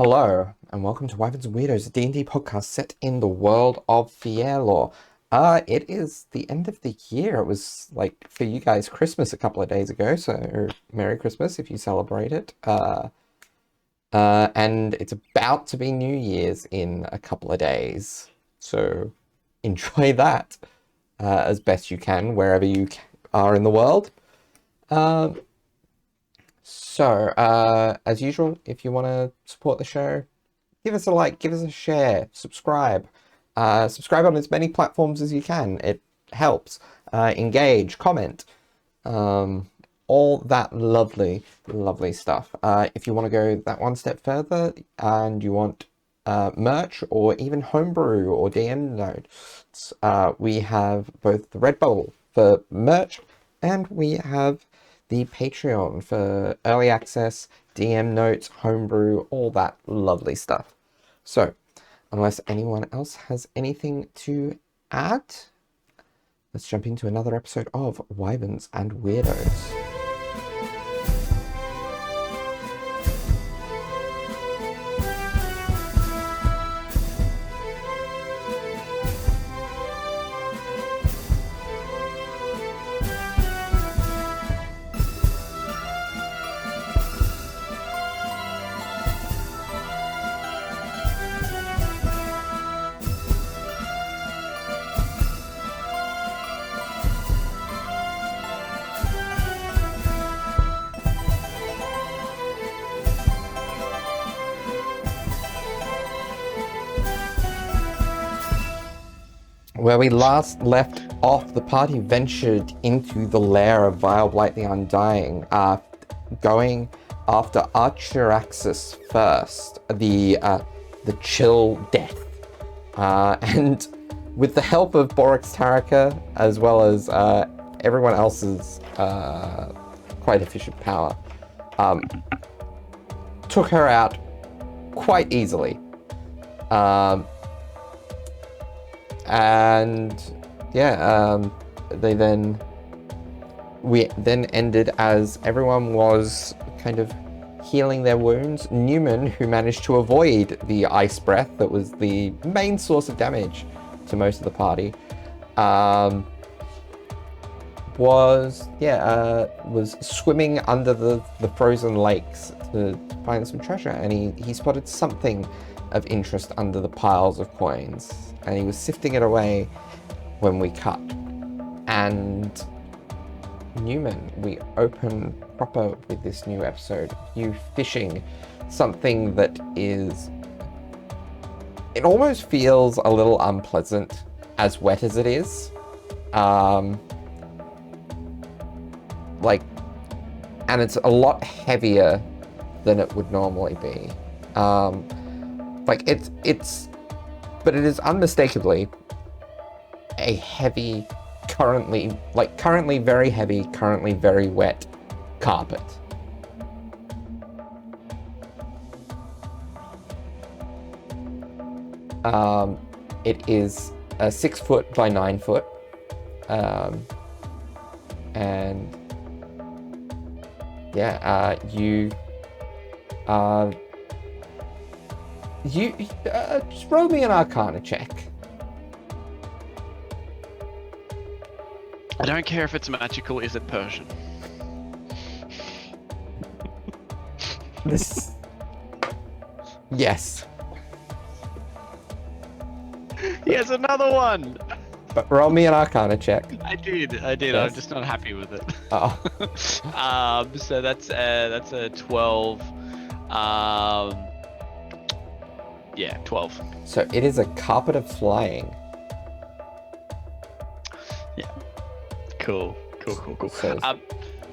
Hello, and welcome to Wyverns and Weirdos, a D&D podcast set in the world of Fierlor. It is the end of the year. It was, like, for you guys, Christmas a couple of days ago, so Merry Christmas if you celebrate it. And it's about to be New Year's in a couple of days, so enjoy that as best you can, wherever you are in the world. As usual, if you want to support the show, give us a like, give us a share, subscribe. Subscribe on as many platforms as you can. It helps. Engage, comment, all that lovely, lovely stuff. If you want to go that one step further and you want merch or even homebrew or DM notes, we have both the Redbubble for merch and we have the Patreon for early access, DM notes, homebrew, all that lovely stuff. So, unless anyone else has anything to add, let's jump into another episode of Wyverns and Weirdos. Where we last left off, the party ventured into the lair of Vileblight the Undying, going after Archeraxis first, the chill death, and with the help of Borix Taraka, as well as everyone else's quite efficient power, took her out quite easily. We then ended as everyone was kind of healing their wounds. Newman, who managed to avoid the ice breath that was the main source of damage to most of the party, was swimming under the frozen lakes to find some treasure, and he spotted something of interest under the piles of coins, and he was sifting it away when we cut. And Newman, we open proper with this new episode, you fishing something that it almost feels a little unpleasant, as wet as it is. And it's a lot heavier than it would normally be. But it is unmistakably a heavy, currently very heavy, currently very wet carpet. It is 6 foot by 9 foot, and you just roll me an Arcana check. I don't care if it's magical, is it Persian? Yes. Yes, another one! But roll me an Arcana check. I did. Yes. I'm just not happy with it. Oh. So that's a 12. 12. So it is a carpet of flying. Yeah. Cool. So,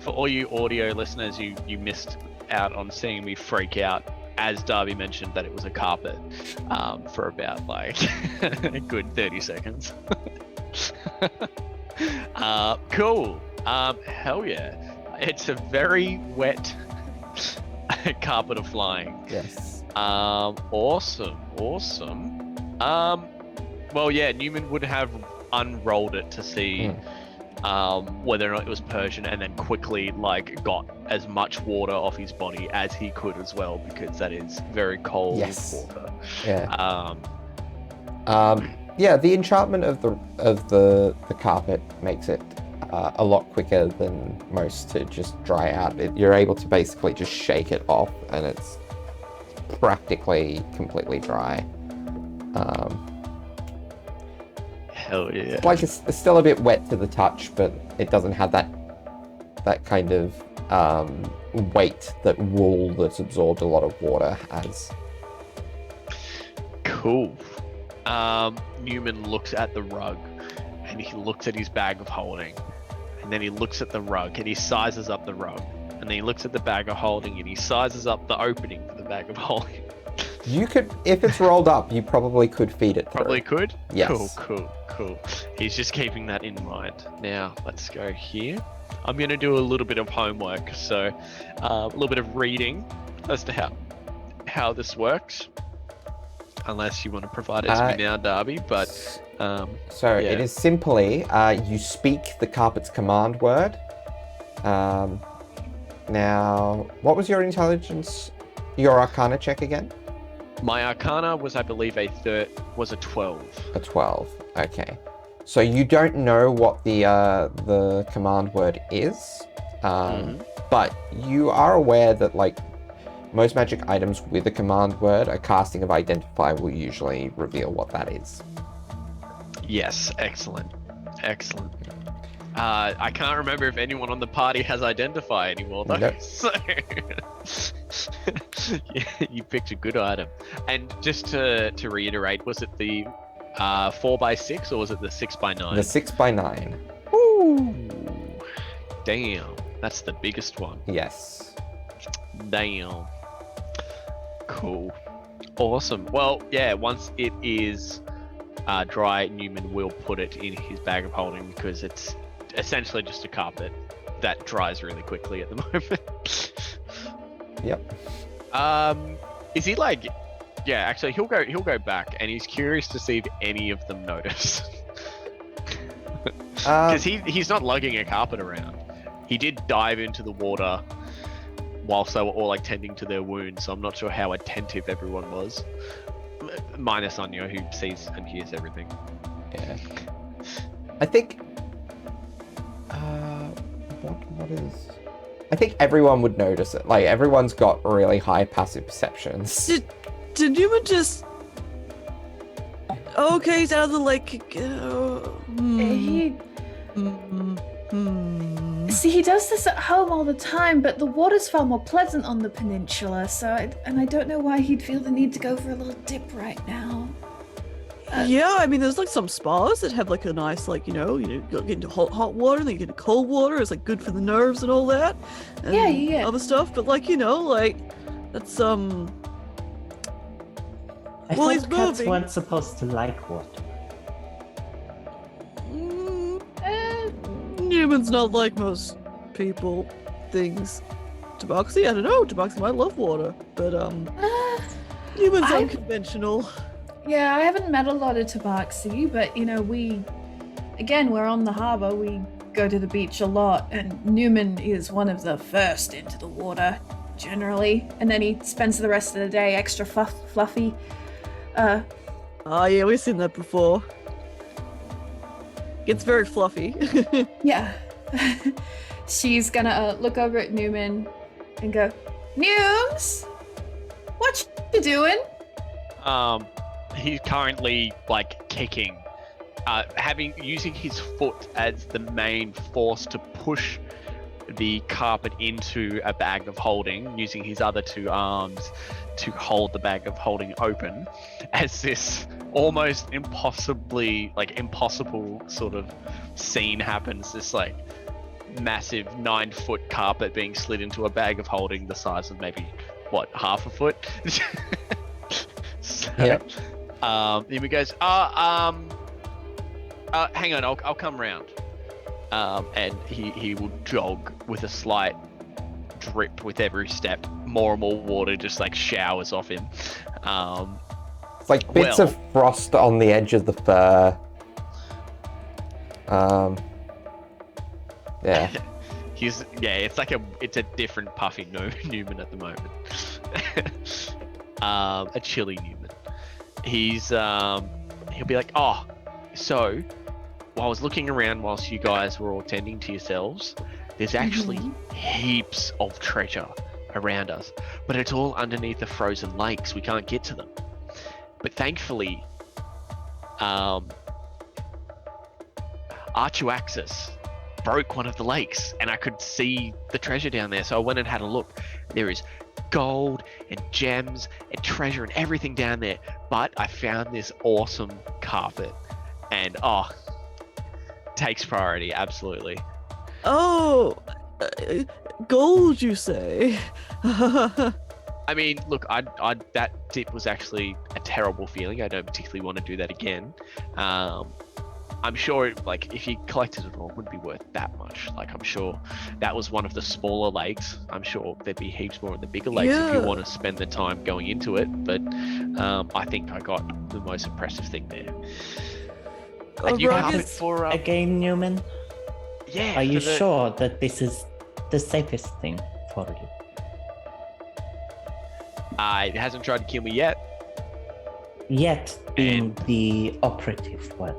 for all you audio listeners, you missed out on seeing me freak out as Darby mentioned that it was a carpet for about a good 30 seconds. Cool. Hell yeah. It's a very wet carpet of flying. yes. Awesome. Well, yeah, Newman would have unrolled it to see whether or not it was Persian, and then quickly like got as much water off his body as he could as well, because that is very cold water. Yeah. Yeah, the enchantment of the carpet makes it a lot quicker than most to just dry out. You're able to basically just shake it off, and it's practically completely dry. Hell yeah! Like it's still a bit wet to the touch, but it doesn't have that kind of weight that wool that's absorbed a lot of water has. Cool. Newman looks at the rug, and he looks at his bag of holding, and then he looks at the rug, and he sizes up the rug, and then he looks at the bag of holding, and he sizes up the opening for the bag of holding. You could, if it's rolled up, you probably could feed it through. Probably could? Yes. Cool. He's just keeping that in mind. Now, let's go here. I'm going to do a little bit of homework, so a little bit of reading as to how this works. Unless you want to provide it to me now, Darby, but... So yeah. it is simply, you speak the carpet's command word. Now, what was your intelligence, your arcana check again? My arcana was, I believe, a 12. A 12, okay. So you don't know what the command word is, but you are aware that, like, most magic items with a command word, a casting of Identify will usually reveal what that is. Yes, excellent. I can't remember if anyone on the party has Identify anymore, though. Nope. So, yeah, you picked a good item. And just to reiterate, was it the 4x6 or was it the 6x9? The 6x9. Ooh, damn, that's the biggest one. Yes. Damn. Cool. Awesome. Well, yeah, once it is dry, Newman will put it in his bag of holding, because it's essentially just a carpet that dries really quickly at the moment. Yep. Is he like... Yeah, actually, he'll go back, and he's curious to see if any of them notice. Because he's not lugging a carpet around. He did dive into the water whilst they were all like tending to their wounds, so I'm not sure how attentive everyone was. Minus Anya, who sees and hears everything. Yeah. I think... what is... I think everyone would notice it. Like, everyone's got really high passive perceptions. Did Newman just... Okay, he's out of the lake. See, he does this at home all the time, but the water's far more pleasant on the peninsula, and I don't know why he'd feel the need to go for a little dip right now. Yeah, I mean, there's like some spas that have like a nice, like, you get into hot water, and then you get into cold water. It's like good for the nerves and all that. And Yeah. other stuff, but like, that's I Well, he's thought cats moving. weren't supposed to like water. Newman's not like most people. Things. Tabaxi, I don't know. Tabaxi might love water, but Newman's I've- unconventional. Yeah, I haven't met a lot of Tabaxi, but we're on the harbor, we go to the beach a lot, and Newman is one of the first into the water, generally, and then he spends the rest of the day extra fluffy. Oh yeah, we've seen that before. Gets very fluffy. Yeah. She's gonna look over at Newman and go, Newms, what you doing? He's currently like kicking, using his foot as the main force to push the carpet into a bag of holding, using his other two arms to hold the bag of holding open, as this almost impossible sort of scene happens. This like massive 9-foot carpet being slid into a bag of holding the size of maybe half a foot. So, Yeah. Newman goes, hang on, I'll come round. And he will jog with a slight drip with every step. More and more water just like showers off him. It's like bits of frost on the edge of the fur. Yeah. It's a different puffy Newman at the moment. A chilly Newman. He'll be like, oh, so while I was looking around whilst you guys were all tending to yourselves, there's actually heaps of treasure around us, but it's all underneath the frozen lakes. We can't get to them. But thankfully, Archuaxis broke one of the lakes and I could see the treasure down there. So I went and had a look. There is gold and gems and treasure and everything down there. But I found this awesome carpet and takes priority. Absolutely. Oh, gold, you say? I mean, look, that tip was actually a terrible feeling. I don't particularly want to do that again. I'm sure, if you collected it all, it wouldn't be worth that much. I'm sure that was one of the smaller lakes. I'm sure there'd be heaps more in the bigger lakes if you want to spend the time going into it. But I think I got the most impressive thing there. And you have it for again, Newman. Yeah. Are you sure that this is the safest thing for you? It hasn't tried to kill me yet. Yet being the operative word.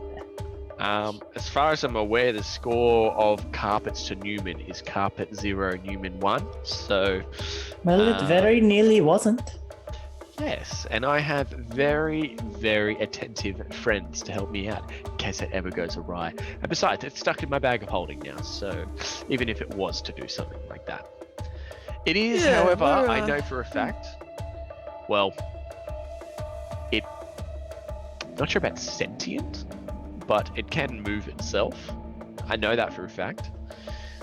As far as I'm aware, the score of carpets to Newman is carpet 0, Newman 1. So, well, it very nearly wasn't. Yes, and I have very, very attentive friends to help me out in case it ever goes awry. And besides, it's stuck in my bag of holding now. So, even if it was to do something like that, it is. However, I know for a fact. Well, not sure about sentient. But it can move itself. I know that for a fact.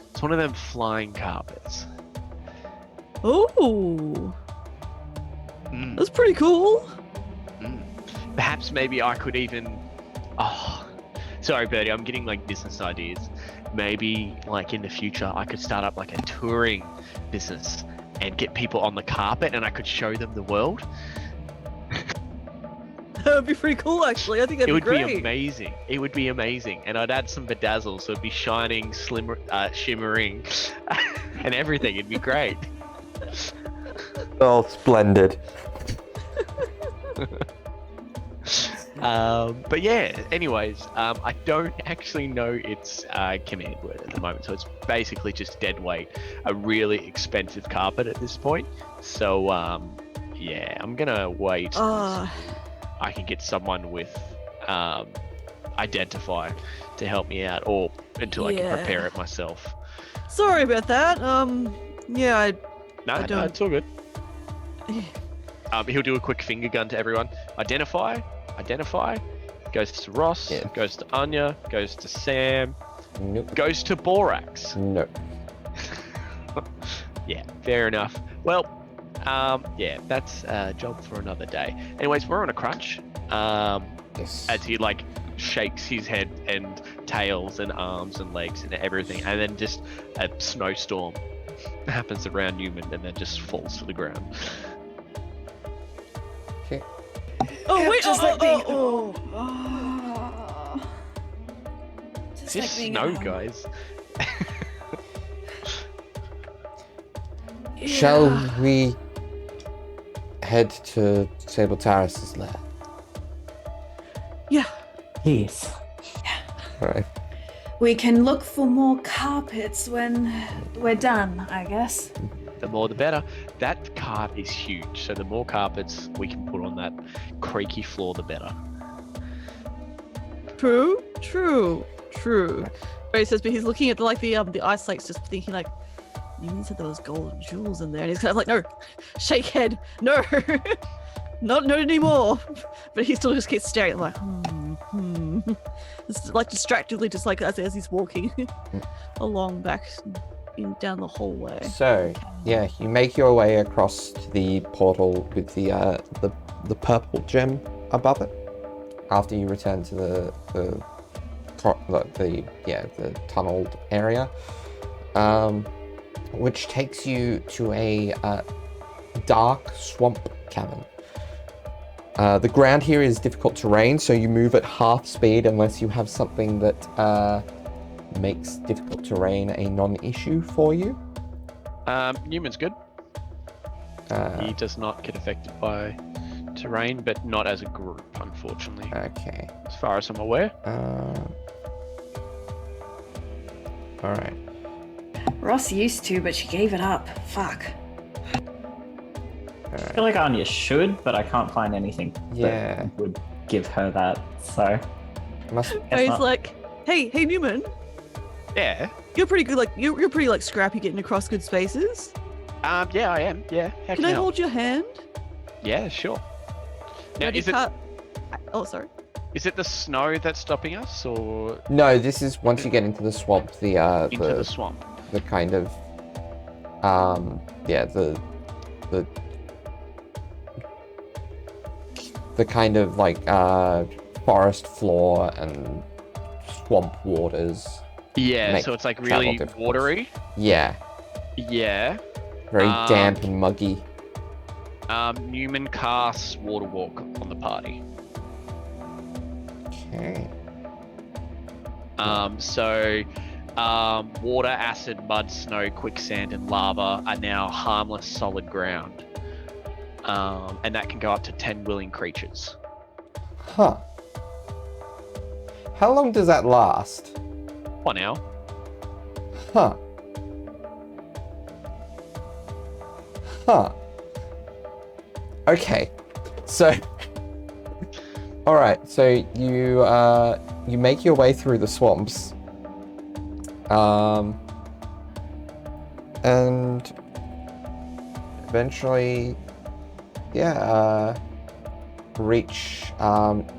It's one of them flying carpets. Oh, that's pretty cool. Perhaps maybe I could even... Oh, sorry, Birdie, I'm getting business ideas. Maybe in the future I could start up a touring business and get people on the carpet and I could show them the world. That would be pretty cool, actually. I think that'd be great. It would be amazing. It would be amazing. And I'd add some bedazzle, so it'd be shining, shimmering, and everything. It'd be great. Oh, splendid. But yeah, anyways, I don't actually know its command word at the moment. So it's basically just dead weight. A really expensive carpet at this point. So, yeah, I'm going to wait. I can get someone with identify to help me out, or until I can prepare it myself. Sorry about that. Yeah, No, it's all good. He'll do a quick finger gun to everyone. Identify. Goes to Ross. Yeah. Goes to Anya. Goes to Sam. Nope. Goes to Borax. Nope. Yeah, fair enough. Well. Yeah, that's a job for another day. Anyways, we're on a crunch. Yes. As he shakes his head and tails and arms and legs and everything, and then just a snowstorm happens around Newman and then just falls to the ground. Okay. Oh wait! Just Is this snow, guys? Shall we head to Sable Terrace's lair? Yeah. Please. All right. We can look for more carpets when we're done, I guess. The more the better. That cart is huge, so the more carpets we can put on that creaky floor, the better. True. But he says, but he's looking at the ice lakes, just thinking you said there was gold and jewels in there, and he's kind of no, shake head, no, not anymore. But he still just keeps staring, It's distractedly, just as he's walking along back down the hallway. So yeah, you make your way across to the portal with the purple gem above it. After you return to the tunneled area. Which takes you to a dark swamp cavern. The ground here is difficult terrain, so you move at half speed unless you have something that makes difficult terrain a non-issue for you. Newman's good. He does not get affected by terrain, but not as a group, unfortunately. Okay. As far as I'm aware. All right. Ross used to, but she gave it up. Fuck. I feel like Anya should, but I can't find anything that would give her that. So Must. guess He's not. like, hey Newman, Yeah. you're pretty good. Like you're pretty like scrappy getting across good spaces. Yeah, I am. Yeah. How Can I help? hold your hand? Yeah, sure. Now, Ready, is it cut? Oh, sorry. the snow that's stopping us, or No, this is once you get into the swamp. into the swamp? The kind of the kind of like forest floor and swamp waters. Yeah, Make so it's like travel really difficult. watery. Yeah, Yeah. very damp and muggy. Newman casts Water Walk on the party. Okay. Water, acid, mud, snow, quicksand, and lava are now harmless solid ground. And that can go up to 10 willing creatures. Huh. How long does that last? 1 hour. Huh. Huh. Okay. So all right, so you make your way through the swamps. And eventually reach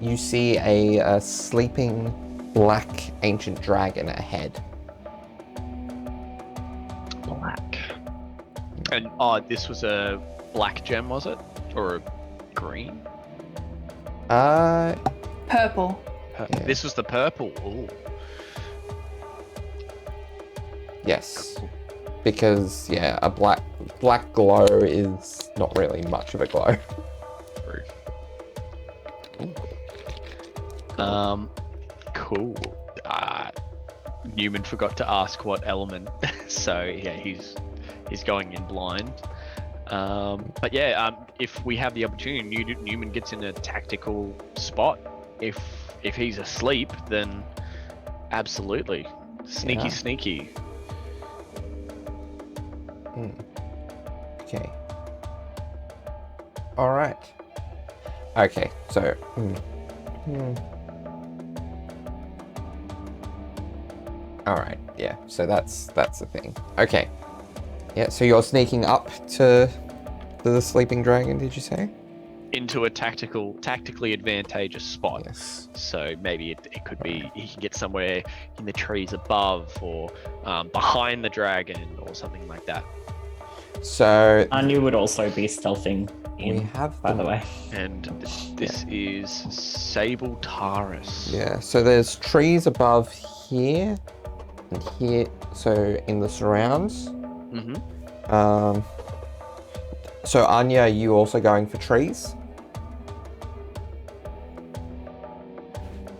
you see a sleeping black ancient dragon ahead. Black. And this was a black gem, was it? Or a green? Purple. Yeah. This was the purple. Ooh. Yes. Because a black glow is not really much of a glow. Cool. Newman forgot to ask what element, so yeah, he's going in blind. But yeah, if we have the opportunity, Newman gets in a tactical spot. If he's asleep, then absolutely sneaky, Yeah. sneaky. Okay. All right. Okay. So. All right. Yeah. So that's the thing. Okay. Yeah. So you're sneaking up to the sleeping dragon. Did you say? Into a tactically advantageous spot. Yes. So maybe it could be he can get somewhere in the trees above or behind the dragon or something like that. So Anya would also be stealthing in, we have by the way. And this is Sable Taurus. Yeah. So there's trees above here and here. So in the surrounds. Mm-hmm. So Anya, are you also going for trees?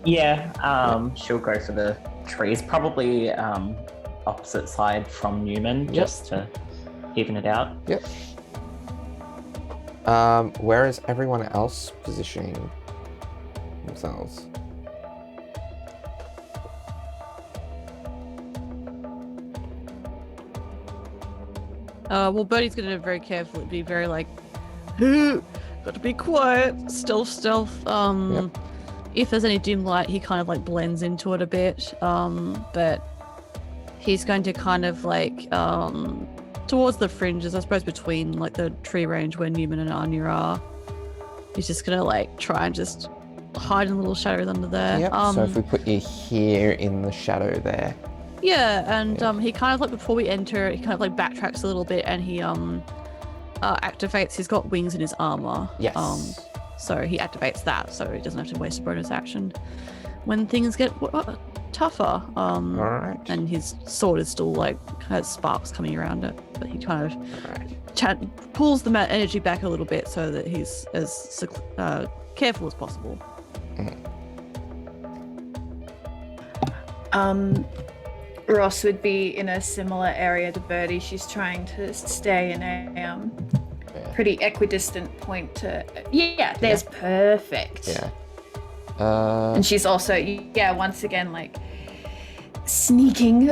Yeah, she'll go for the trees, probably opposite side from Newman, just to even it out. Yep. Where is everyone else positioning themselves? Well, Birdie's gonna very carefully be very like, got to be quiet, stealth. If there's any dim light, he kind of like blends into it a bit. But he's going to kind of like towards the fringes, I suppose, between like the tree range where Newman and Anya are. He's just gonna like try and just hide in little shadows under there. Yep. So if we put you here in the shadow there. Yeah, and he kind of like before we enter, he kind of like backtracks a little bit, and he activates. He's got wings in his armor. Yes. So he activates that, so he doesn't have to waste a bonus action when things get tougher. Alright. And his sword is still like has sparks coming around it, but he kind of pulls the energy back a little bit so that he's as careful as possible. Ross would be in a similar area to Birdie. She's trying to stay in a pretty equidistant point to. Yeah, there's perfect. Yeah. And she's also, once again, like sneaking,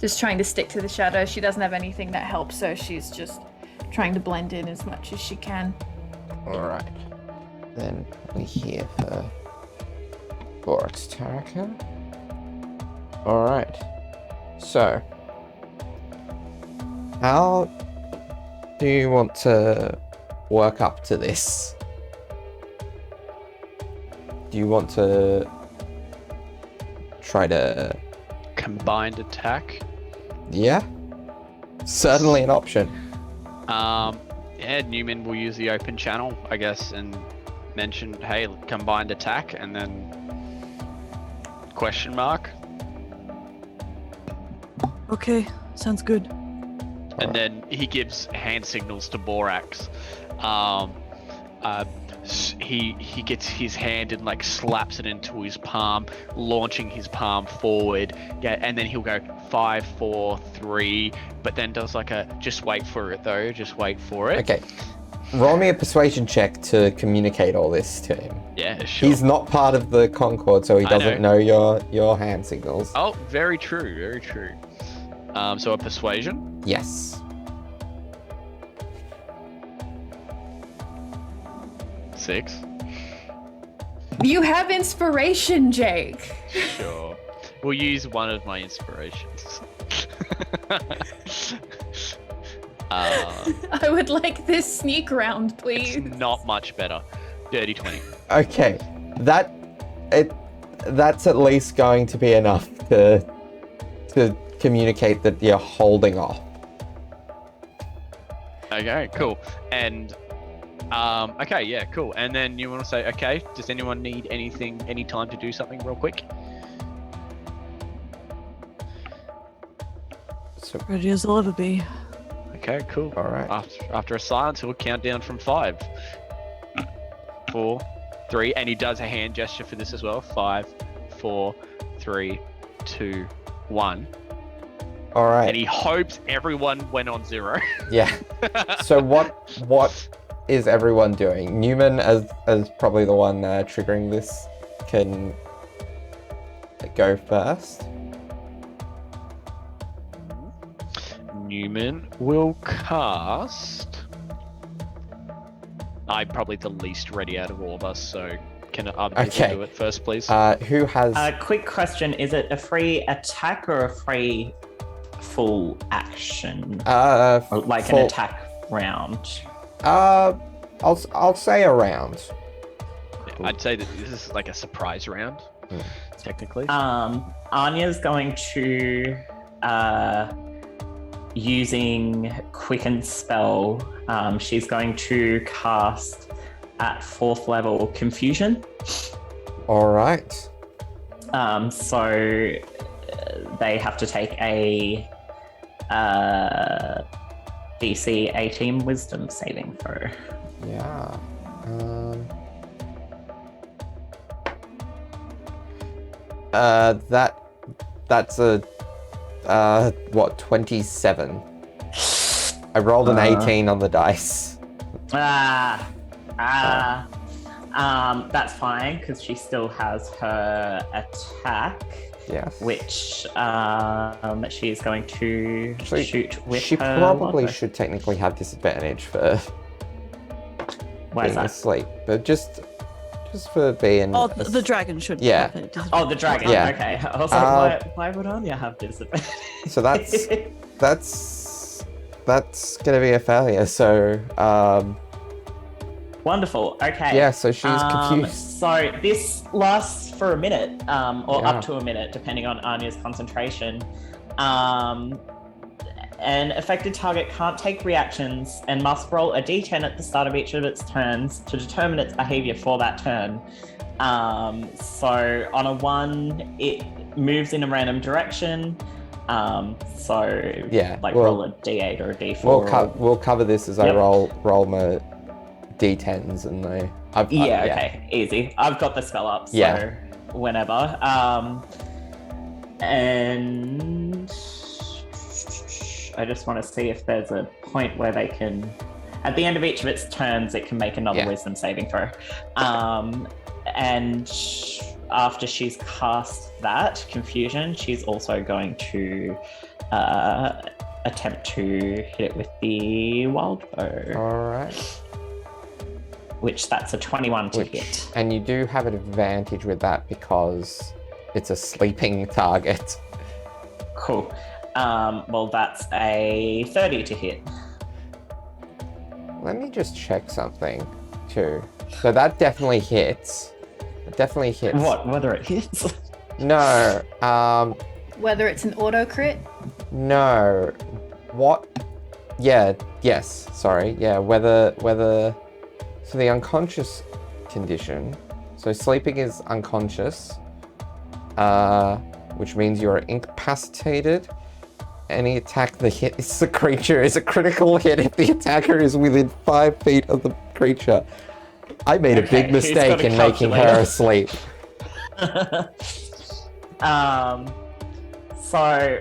just trying to stick to the shadow. She doesn't have anything that helps, so she's just trying to blend in as much as she can. All right. Then we hear her Borax Taraka. All right. So, how do you want to work up to this? Do you want to try to... Combined attack? Yeah? Certainly an option. Yeah, Newman will use the open channel, I guess, and mention, hey, combined attack, and then question mark. Okay, sounds good. And then he gives hand signals to Borax. He gets his hand and like slaps it into his palm, launching his palm forward. Yeah, and then he'll go 5, 4, 3, but then does like a just wait for it though. Just wait for it. Okay. Roll me a persuasion check to communicate all this to him. Yeah, sure. He's not part of the Concord, so he doesn't know your hand signals. Oh, very true, very true. So a persuasion? Yes. 6. You have inspiration, Jake. Sure. We'll use one of my inspirations. I would like this sneak round, please. It's not much better. Dirty 20. Okay. That's at least going to be enough to communicate that you're holding off. Okay, cool. And okay, yeah, cool. And then you want to say, okay, does anyone need any time to do something real quick? So, Ready as I'll ever be. Okay, cool. all right. After a silence, he'll count down from 5, 4, 3, and he does a hand gesture for this as well. 5, 4, 3, 2, 1. All right. And he hopes everyone went on 0. Yeah. So what is everyone doing? Newman, as probably the one triggering this, can go first. Newman will cast. I'm probably the least ready out of all of us, so can other people Okay. do it first, please? Who has? Quick question: is it a free attack or a free full action? Or like an attack round? I'll say a round. I'd say that this is like a surprise round, technically. Anya's going to using Quicken Spell. She's going to cast at 4th level Confusion. All right. So they have to take a DC 18 Wisdom saving throw. Yeah. That's a 27. I rolled an 18 on the dice. That's fine because she still has her attack, Yes. which she is going to Actually, shoot with. she her probably longbow. should technically have disadvantage for Why is being that? asleep, but just for being. Oh, the dragon should. Yeah. have it. Oh, the dragon. Yeah. Okay. I was like, why would Anya have disadvantage? So that's gonna be a failure. So Wonderful. Okay. yeah, so she's confused. So this lasts for a minute, or Yeah. up to a minute, depending on Anya's concentration. An affected target can't take reactions and must roll a d10 at the start of each of its turns to determine its behavior for that turn. So on a 1, it moves in a random direction. So Yeah, like well, roll a d8 or a d4. We'll cover this as I Yep. roll my d10s and Okay, easy. I've got the spell up, so Yeah. whenever. And I just want to see if there's a point where they can, at the end of each of its turns, it can make another wisdom saving throw. And after she's cast that confusion, she's also going to attempt to hit it with the wild bow. All right. Which that's a 21 to hit. And you do have an advantage with that because it's a sleeping target. Cool. Well, that's a 30 to hit. Let me just check something too. So that definitely hits. It definitely hits. What? Whether it hits? No. Whether it's an auto crit? No. What? Yeah. Yes. Sorry. Yeah. Whether. So the unconscious condition. So sleeping is unconscious, which means you're incapacitated. Any attack that hits the creature is a critical hit if the attacker is within 5 feet of the creature. I made a big mistake in making her asleep. So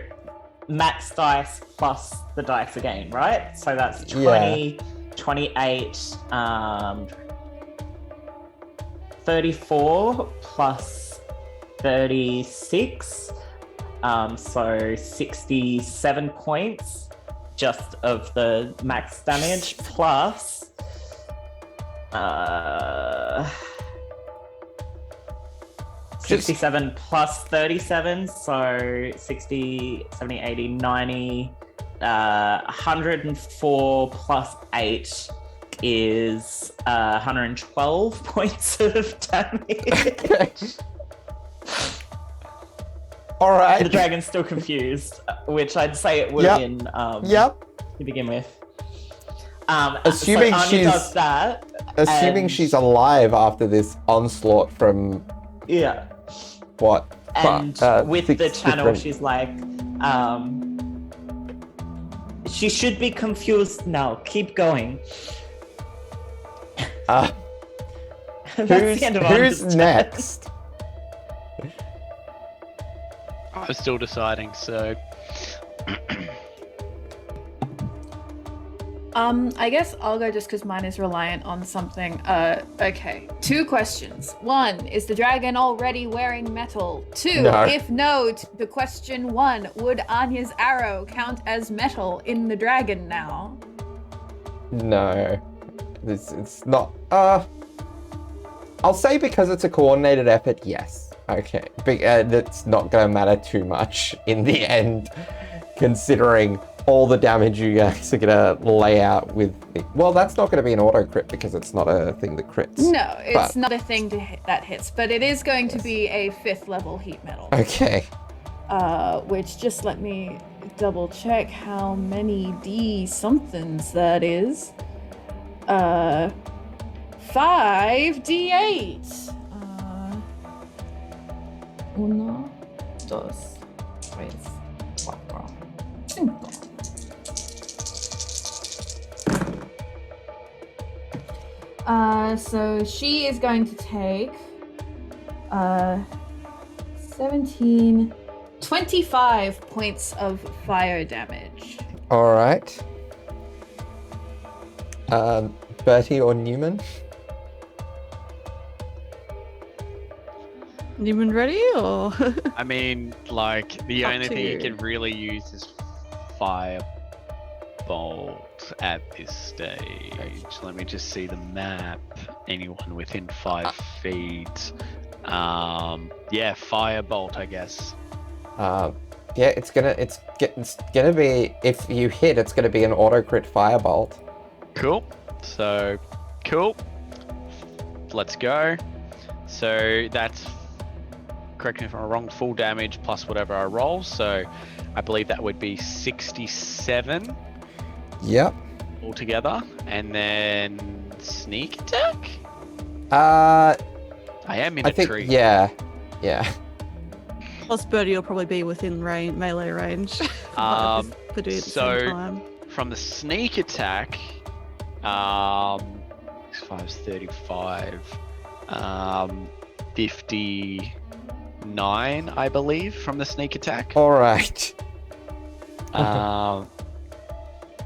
max dice plus the dice again, right? So that's 20, 28, 34 plus 36. So 67 points just of the max damage plus 67 plus 37, so 60, 70, 80, 90, 104 plus 8 is 112 points of damage. All right. The dragon's still confused, which I'd say it would have been to begin with. Assuming so she's does that. Assuming she's alive after this onslaught from what? And with the channel, she's like, she should be confused now. Keep going. Who's next? I was still deciding, so. I guess I'll go just because mine is reliant on something. Okay. 2 questions. 1, is the dragon already wearing metal? 2, No. if no, the question 1, would Anya's arrow count as metal in the dragon now? No. It's not. I'll say because it's a coordinated effort, yes. Okay. That's not going to matter too much in the end, considering all the damage you guys are going to lay out with the... Well, that's not going to be an auto crit because it's not a thing that crits. No, it's not a thing that hits, but it is going to be a 5th level heat metal. Okay. Which, just let me double check how many D somethings that is. 5d8. 1, 2, 3, 4, 5. So she is going to take 25 points of fire damage. All right. Bertie or Newman? Newman ready or? I mean, like, the Up only to thing you you. can really use is Firebolt at this stage. Let me just see the map. Anyone within 5 feet. Yeah, Firebolt, I guess. Yeah, it's gonna be, if you hit, it's gonna be an auto crit firebolt. Cool. So, cool. Let's go. So that's, correct me if I'm wrong, full damage plus whatever I roll. So I believe that would be 67 Yep. altogether. And then sneak attack? I I am in a think, tree. yeah. Plus Birdie will probably be within melee range. For doing it at the so same time. from the sneak attack, 5 is 35, 50, 9, I believe, from the sneak attack. All right.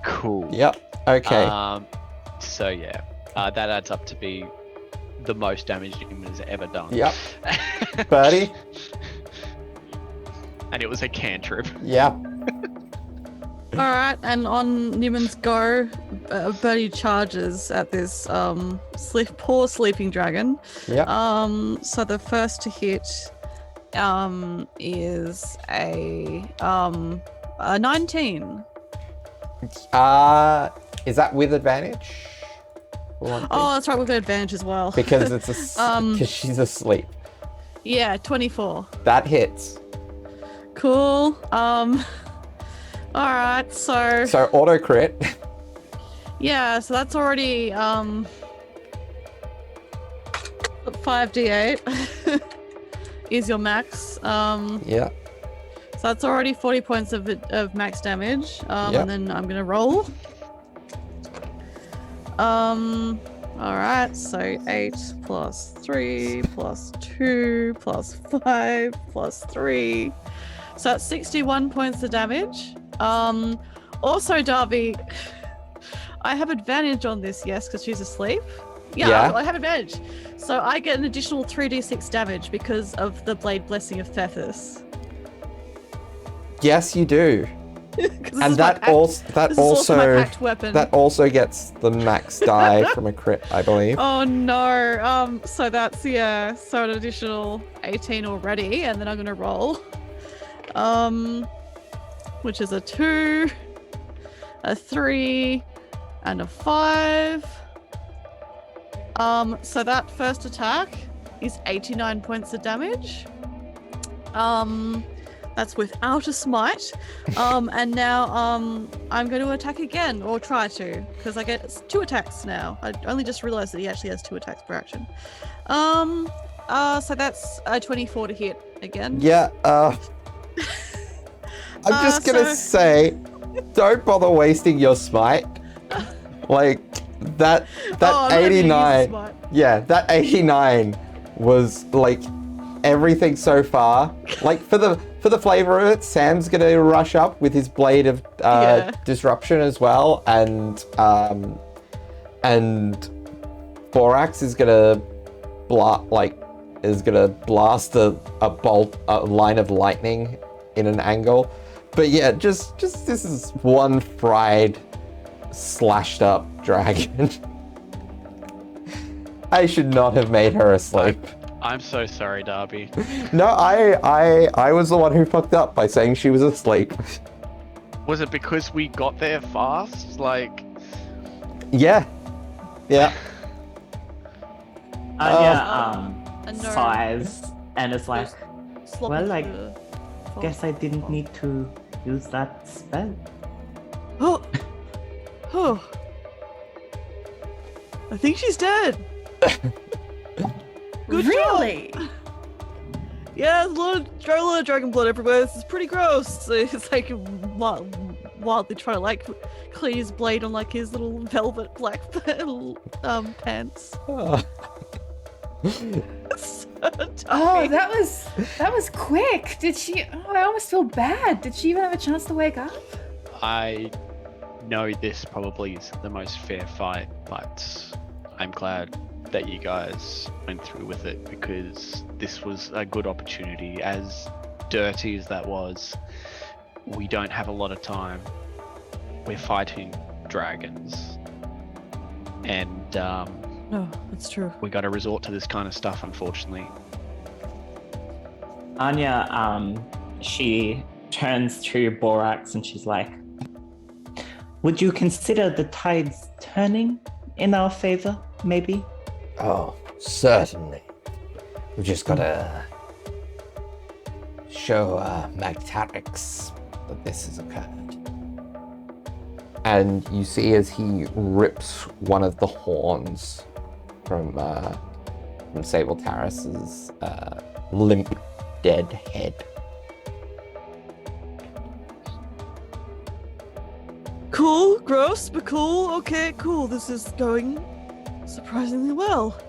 Cool. Yep. Okay. So yeah, that adds up to be the most damage Newman has ever done. Yep. Birdie. And it was a cantrip. Yep. All right, and on Newman's go, Birdie charges at this poor sleeping dragon. Yep. So the first to hit is a 19. Is that with advantage? Oh, that's right, with advantage as well. Because it's because she's asleep. Yeah, 24. That hits. Cool. All right, so auto crit. yeah, so that's already 5d8 is your max. Yeah. So that's already 40 points of max damage. Yep. And then I'm gonna roll. Alright, so 8 plus 3 plus 2 plus 5 plus 3. So that's 61 points of damage. Also, Darby, I have advantage on this, yes, because she's asleep. Yeah. I have advantage. So I get an additional 3d6 damage because of the Blade Blessing of Thethys. Yes, you do. And that also my packed weapon. That also gets the max die from a crit, I believe. Oh no. So that's so an additional 18 already, and then I'm gonna roll. Which is a 2, a 3, and a 5. So that first attack is 89 points of damage. That's without a smite. And now I'm going to attack again, or try to, because I get 2 attacks now. I only just realized that he actually has 2 attacks per action. So that's a 24 to hit again. Yeah, I'm just gonna say, don't bother wasting your smite. Like, that 89, yeah, that 89 was like everything so far. Like, for the flavor of it, Sam's gonna rush up with his blade of disruption as well, and Borax is gonna blast a line of lightning in an angle. But yeah, just this is one fried, slashed up dragon. I should not have made her asleep. I'm so sorry, Darby. No, I was the one who fucked up by saying she was asleep. Was it because we got there fast? Like... Yeah. Sighs and it's like, well, I guess I didn't need to use that spell. Oh. I think she's dead. Good really? job. Yeah, there's a lot of dragon blood everywhere. This is pretty gross. It's like wildly trying to like clean his blade on like his little velvet black pants. Oh, that was quick. Did she? Oh, I almost feel bad. Did she even have a chance to wake up? I know this probably isn't the most fair fight, but I'm glad that you guys went through with it, because this was a good opportunity. As dirty as that was, we don't have a lot of time. We're fighting dragons, and no, that's true. We got to resort to this kind of stuff, unfortunately. Anya, she turns to Borax and she's like, would you consider the tides turning in our favor, maybe? Oh, certainly. We've just got to show Magtarix that this has occurred. And you see as he rips one of the horns from Sable Tarris's limp, dead head. Cool, gross, but cool. Okay, cool. This is going surprisingly well.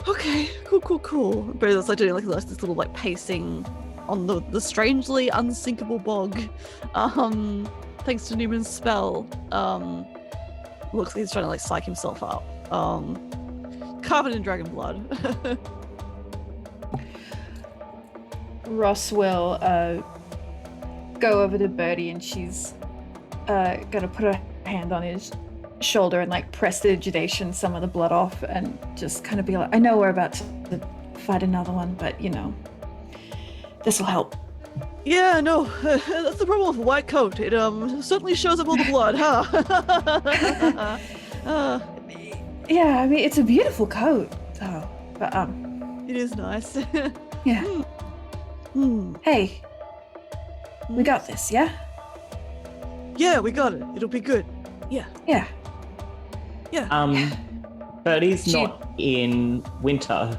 Okay, cool. But it's like doing like this little like pacing on the strangely unsinkable bog. Thanks to Newman's spell. Looks like he's trying to like psych himself up. Covered in dragon blood. Ross will go over to Birdie, and she's gonna put her hand on his shoulder and like prestidigitation some of the blood off, and just kind of be like, I know we're about to fight another one, but you know, this will help. Yeah, no, that's the problem with white coat. It certainly shows up all the blood, huh? Yeah, I mean, it's a beautiful coat, though. But it is nice. yeah. Hey, we got this, yeah? Yeah, we got it. It'll be good. Yeah. Yeah. Birdie's not in winter,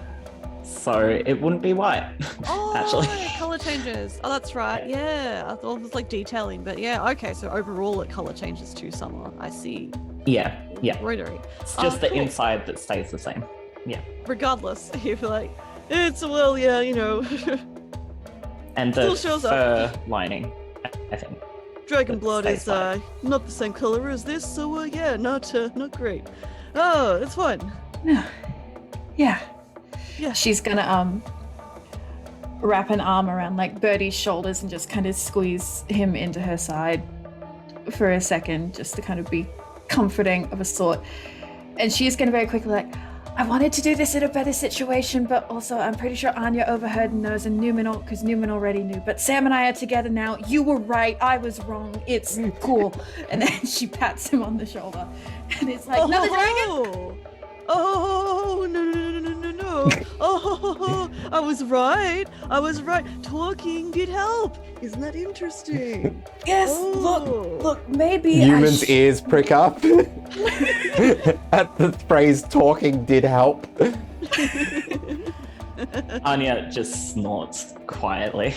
so it wouldn't be white. Oh, actually. color changes. Oh, that's right. Yeah, I thought it was like detailing, but yeah, okay. So overall, it color changes to summer. I see. Yeah. Embroidery. It's just the cool. inside that stays the same. Yeah. Regardless, you feel like it's yeah, you know. And the Still shows fur lining, I think. Dragon It blood is stays white. not the same color as this, so yeah, not great. Oh, it's fine. No. Yeah. Yeah. She's gonna wrap an arm around like Birdie's shoulders and just kind of squeeze him into her side for a second, just to kind of be comforting of a sort. And she's gonna very quickly like, I wanted to do this in a better situation, but also I'm pretty sure Anya overheard and knows, and Newman already knew. But Sam and I are together now. You were right. I was wrong. It's cool. And then she pats him on the shoulder, and it's like, another dragon. Oh no! Oh, I was right. Talking did help. Isn't that interesting? Yes. Oh. Look. Maybe Newman's ears prick up at the phrase "talking did help." Anya just snorts quietly.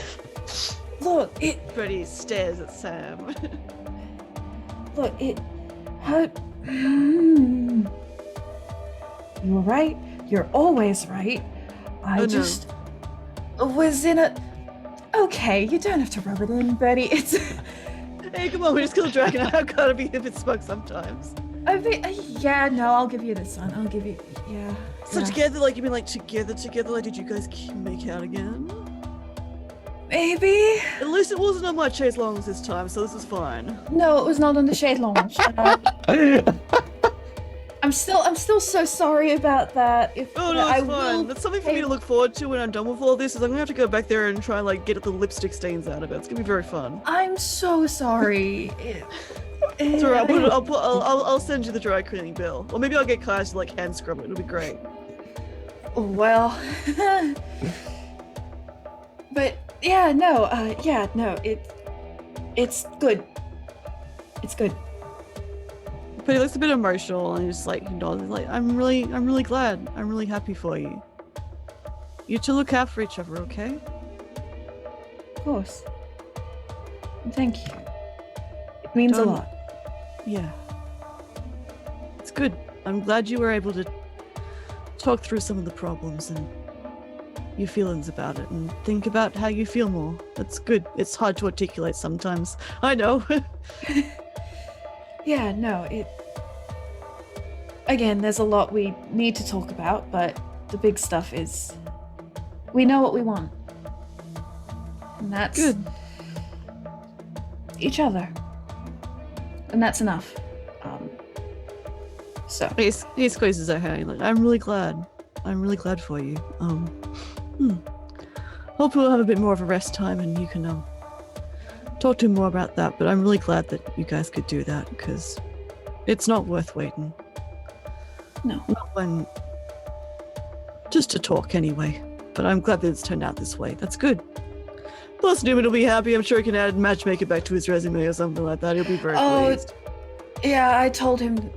Look. Freddie stares at Sam. You were right. You're always right. I just was in a. Okay, you don't have to rub it in, Birdie. It's. Hey, come on, we just killed a dragon. I've got to be a bit smug sometimes. Yeah, no, I'll give you this one. I'll give you. Yeah. So yeah. together, like you mean like together? Like did you guys make out again? Maybe. At least it wasn't on my chase longs this time, so this is fine. No, it was not on the shade launch. I'm still so sorry about that. Oh no, it's fine. That's something for me to look forward to when I'm done with all this. Is I'm gonna have to go back there and try and like get the lipstick stains out of it. It's gonna be very fun. I'm so sorry. It's alright. I'll send you the dry cleaning bill, or maybe I'll get Kharas to like hand scrub it. It'll be great. Well, but yeah, no, it's good. It's good. But he looks a bit emotional, and he's just like, he's like, I'm really glad. I'm really happy for you. You two look out for each other, okay? Of course. Thank you. It means a lot. Yeah. It's good. I'm glad you were able to talk through some of the problems and your feelings about it, and think about how you feel more. That's good. It's hard to articulate sometimes. I know. Yeah, no, again, there's a lot we need to talk about, but the big stuff is we know what we want. And that's good. Each other. And that's enough. So he squeezes her hand. Like, I'm really glad for you. Hope we'll have a bit more of a rest time and you can talk to him more about that, but I'm really glad that you guys could do that, because it's not worth waiting. No. Not when... just to talk anyway. But I'm glad that it's turned out this way. That's good. Plus Newman will be happy. I'm sure he can add matchmaker back to his resume or something like that. He'll be very pleased. Yeah, I told him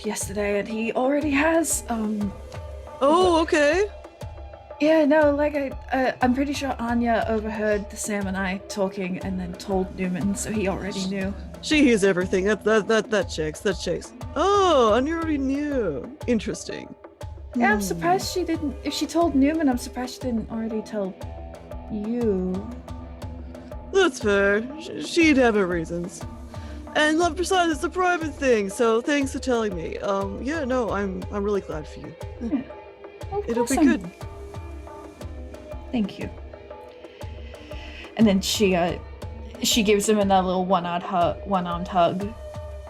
yesterday and he already has. Oh, okay. Yeah, no, like I'm pretty sure Anya overheard the Sam and I talking and then told Newman, so he already knew. She hears everything. That checks. Oh, Anya already knew. Interesting. Yeah, I'm surprised she didn't. If she told Newman, I'm surprised she didn't already tell you. That's fair. She'd have her reasons. And besides, it's a private thing, so thanks for telling me. Yeah, no, I'm really glad for you. Yeah. Well, of It'll course be I'm- good. Thank you. And then she gives him another little one-armed hug,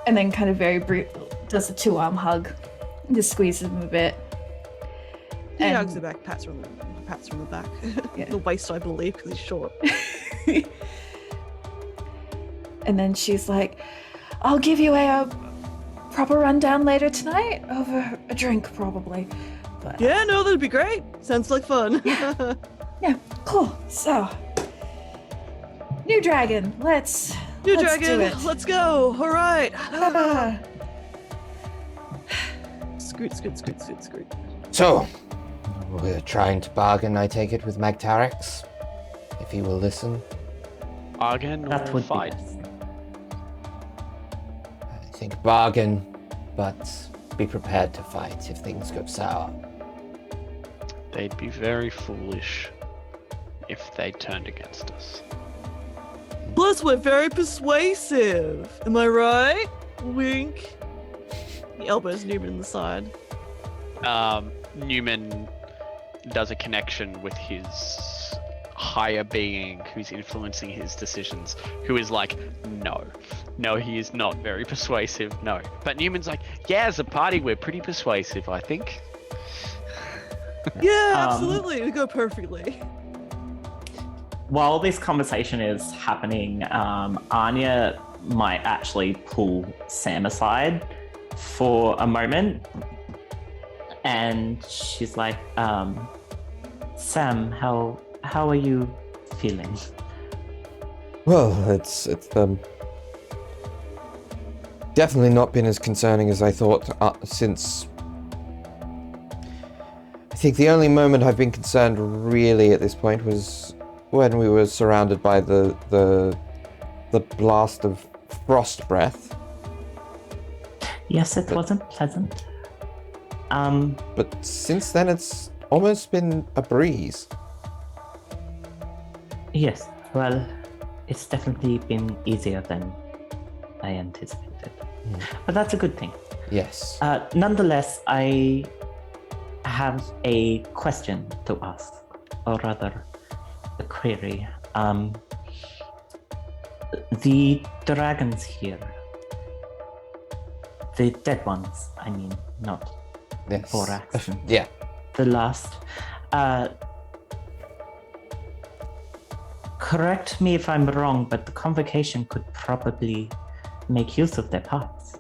and then kind of very brief does a two-arm hug, and just squeezes him a bit. He And- hugs her back, pats her from the back. Yeah. The waist, I believe, because he's short. And then she's like, I'll give you a proper rundown later tonight over a drink, probably. But Yeah, no, that'd be great. Sounds like fun. yeah, cool. So, new dragon. Let's New do dragon, it. let's go. All right. Ah. Scoot, scoot, scoot, scoot, scoot. So, we're trying to bargain, I take it, with Magtarix? If he will listen. Bargain That or would be fight? best. I think bargain, but be prepared to fight if things go sour. They'd be very foolish if they turned against us. Plus, we're very persuasive. Am I right? Wink. He elbows Newman in the side. Newman does a connection with his higher being who's influencing his decisions, who is like, no, he is not very persuasive, no. But Newman's like, yeah, as a party, we're pretty persuasive, I think. Yeah, absolutely. We go perfectly. While this conversation is happening, Anya might actually pull Sam aside for a moment, and she's like, Sam, how are you feeling? Well, it's definitely not been as concerning as I thought since... I think the only moment I've been concerned really at this point was when we were surrounded by the blast of frost breath. Yes, it wasn't pleasant. But since then it's almost been a breeze. Yes, well, it's definitely been easier than I anticipated. But that's a good thing. Yes. Nonetheless, I have a question to ask, or rather, a query. The dragons here, the dead ones, I mean, not Yes. Borax. Yeah. the last. Correct me if I'm wrong, but the convocation could probably make use of their parts,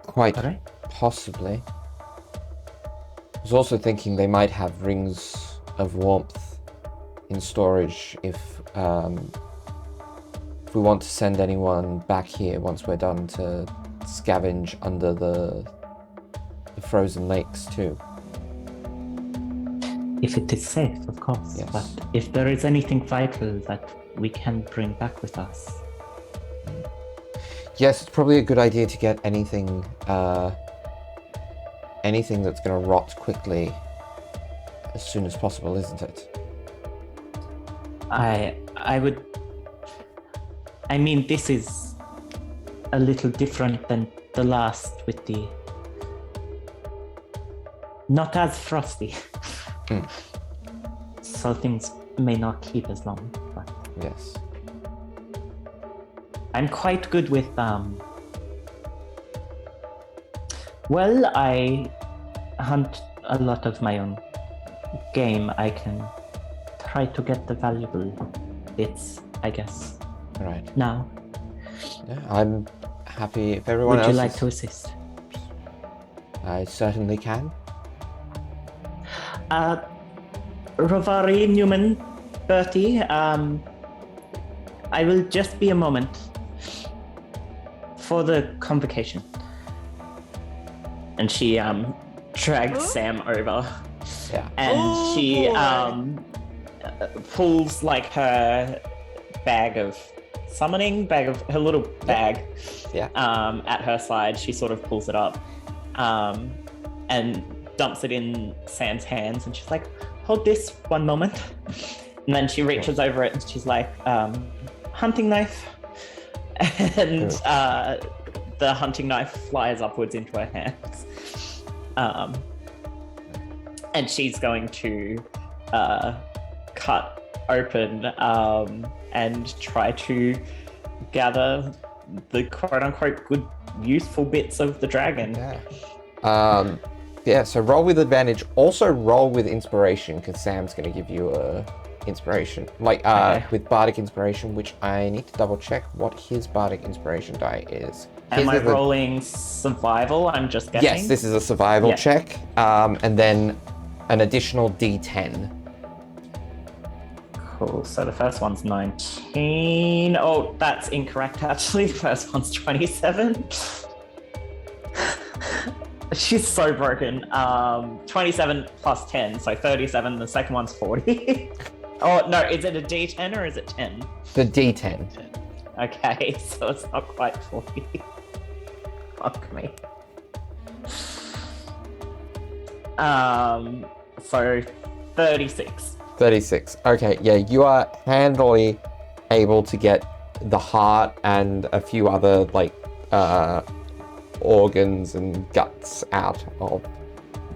Quite correct? possibly. I was also thinking they might have rings of warmth in storage if we want to send anyone back here once we're done to scavenge under the frozen lakes too. If it is safe, of course. Yes. But if there is anything vital that we can bring back with us, Yes, it's probably a good idea to get anything that's going to rot quickly as soon as possible, isn't it? I would. I mean, this is a little different than the last with the. Not as frosty. Hmm. So things may not keep as long, but Yes. I'm quite good with well, I hunt a lot of my own game. I can try to get the valuable bits, I guess. Right. Now, Yeah, I'm happy if everyone would else you like is- to assist? I certainly can. Rovari, Newman, Bertie, I will just be a moment for the convocation. And she drags Huh? Sam over, Yeah. and Oh, she boy. pulls like her bag of summoning, her little bag, Yeah. at her side. She sort of pulls it up, and dumps it in Sam's hands, and she's like, hold this one moment. And then she reaches over it and she's like, hunting knife. And the hunting knife flies upwards into her hands. And she's going to cut open and try to gather the quote-unquote good, useful bits of the dragon. Yeah, so roll with advantage. Also roll with inspiration, because Sam's going to give you a inspiration. Okay. With bardic inspiration, which I need to double check what his bardic inspiration die is. Am I rolling survival? I'm just guessing. Yes, this is a survival check. And then an additional d10. Cool, so the first one's 19. Oh, that's incorrect, actually. The first one's 27. She's so broken. 27 plus 10, so 37. The second one's 40. Oh, no, is it a d10 or is it 10? The d10. Okay, so it's not quite 40. Fuck me. So 36. 36. Okay, yeah, you are handily able to get the heart and a few other, organs and guts out of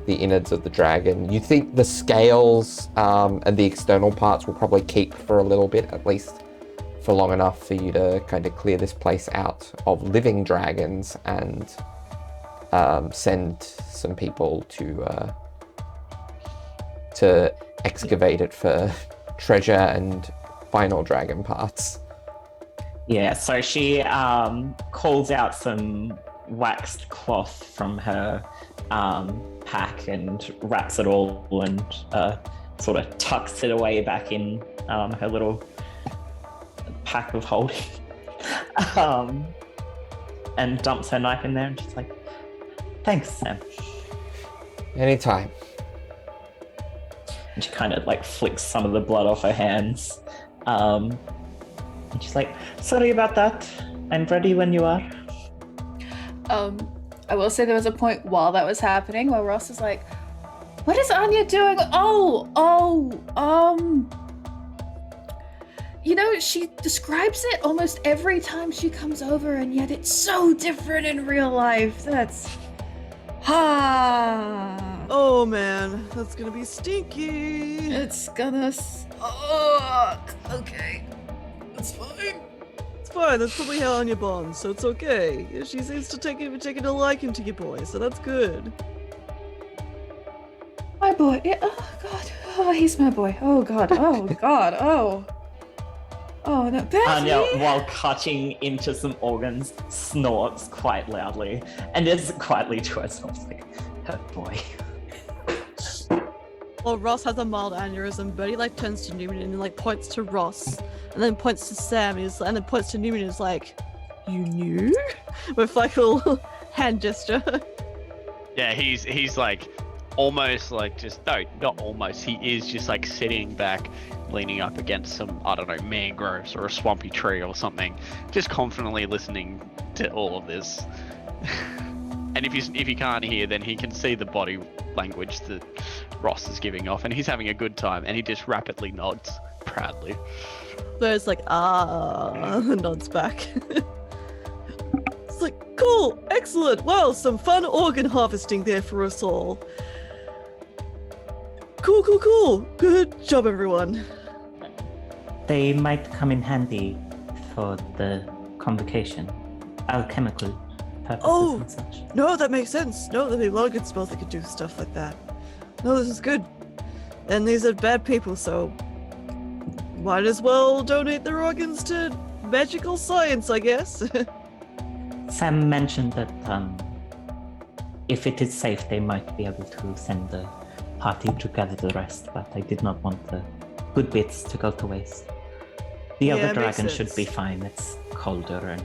the innards of the dragon. You think the scales and the external parts will probably keep for a little bit, at least for long enough for you to kind of clear this place out of living dragons and send some people to excavate it for treasure and final dragon parts. Yeah, so she calls out some waxed cloth from her pack and wraps it all and sort of tucks it away back in her little pack of holding. And dumps her knife in there and she's like, thanks, Sam. Anytime. And she kind of flicks some of the blood off her hands. And she's like, sorry about that. I'm ready when you are. I will say there was a point while that was happening where Ross is like, what is Anya doing? She describes it almost every time she comes over, and yet it's so different in real life. That's... Oh man, that's gonna be stinky. It's gonna suck. Okay. It's fine. It's fine, that's probably how Anya bonds, so it's okay. She seems to take a liking to your boy, so that's good. My boy. Yeah, oh god. Oh, he's my boy. Oh god. Oh god. Oh. Oh no, Bethany! Anya, while cutting into some organs, snorts quite loudly and is quietly to herself like, her boy. Well, Ross has a mild aneurysm, but he turns to Newman and points to Ross, and then points to Sam, and then points to Newman and is like, you knew? With a little hand gesture. Yeah, he's almost not almost, he is just sitting back, leaning up against some, I don't know, mangroves or a swampy tree or something, just confidently listening to all of this. And if you can't hear, then he can see the body language that Ross is giving off, and he's having a good time, and he just rapidly nods proudly. So it's nods back. It's cool, excellent, well, some fun organ harvesting there for us all. Cool. Good job, everyone. They might come in handy for the convocation. Alchemical purposes and such. No, that makes sense. No, there'd be a lot of good spells that could do stuff like that. No, this is good. And these are bad people, so might as well donate their organs to magical science, I guess. Sam mentioned that if it is safe, they might be able to send the party to gather the rest, but I did not want the good bits to go to waste. The other dragon should be fine. It's colder and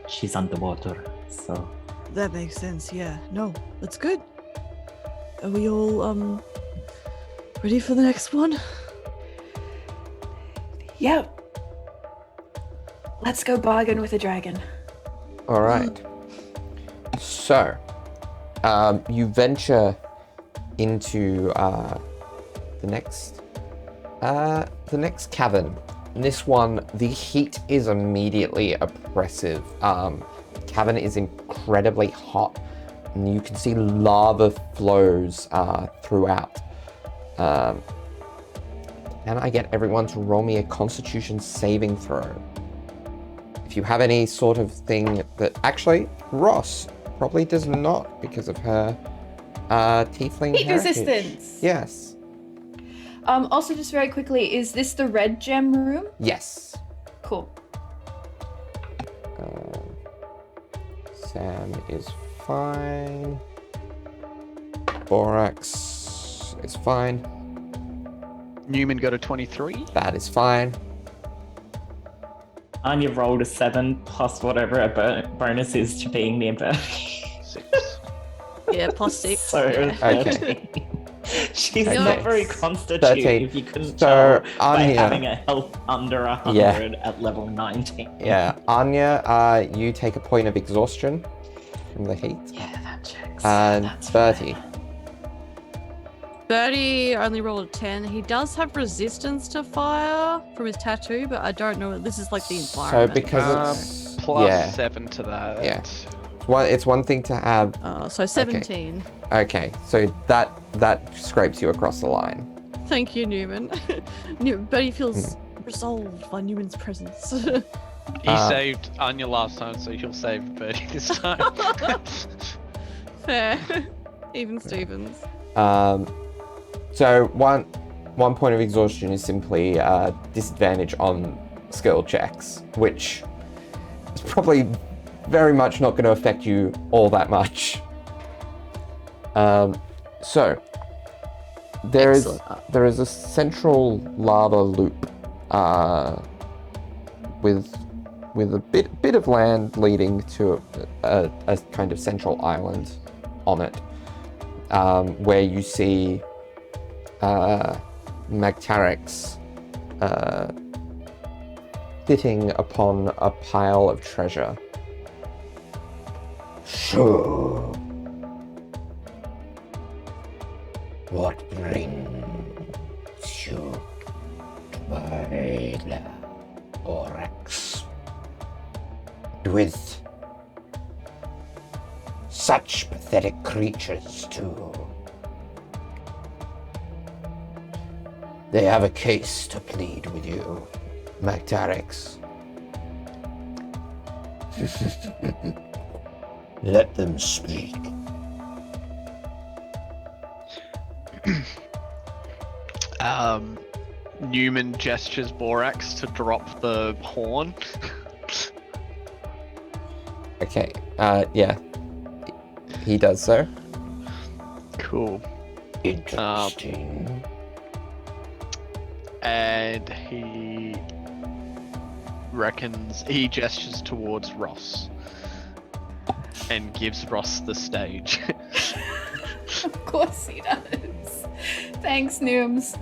she's underwater, so... That makes sense, yeah. No, that's good. Are we all, ready for the next one? Yep. Let's go bargain with the dragon. All right. So, you venture into the next cavern. In this one, the heat is immediately oppressive. Cavern is incredibly hot, and you can see lava flows throughout. Can I get everyone to roll me a Constitution saving throw? If you have any sort of thing that... Actually, Ross probably does not because of her tiefling Heat heritage. resistance. Yes. Also, just very quickly, is this the red gem room? Yes. Cool. Sam is fine. Borax is fine. Newman got a 23. That is fine. Anya rolled a 7 plus whatever a bonus is to being nearby. 6. Yeah, plus 6. So yeah. Okay. She's Okay. not very 13. constitutive. You couldn't So, tell by Anya- having a health under 100 at level 19. Yeah, Anya, you take a point of exhaustion from the heat. Yeah, that checks. And That's Bertie. fine. Bertie only rolled a 10. He does have resistance to fire from his tattoo, but I don't know. This is like the So environment. because it's... Plus yeah. 7 to that. Yeah. It's one thing to have... So 17. Okay, so that scrapes you across the line. Thank you, Newman. Bertie feels resolved by Newman's presence. He saved Anya last time, so he'll save Bertie this time. Fair. Even Stevens. So one point of exhaustion is simply disadvantage on skill checks, which is probably very much not going to affect you all that much. So there is a central lava loop with a bit of land leading to a kind of central island on it, where you see Magtarix sitting upon a pile of treasure. So, what brings you to my Borax? With such pathetic creatures, too. They have a case to plead with you, Magtarix. Let them speak. Newman gestures Borax to drop the horn. Okay, yeah. He does so. Cool. Interesting. And he gestures towards Ross and gives Ross the stage. Of course he does. Thanks, Nooms.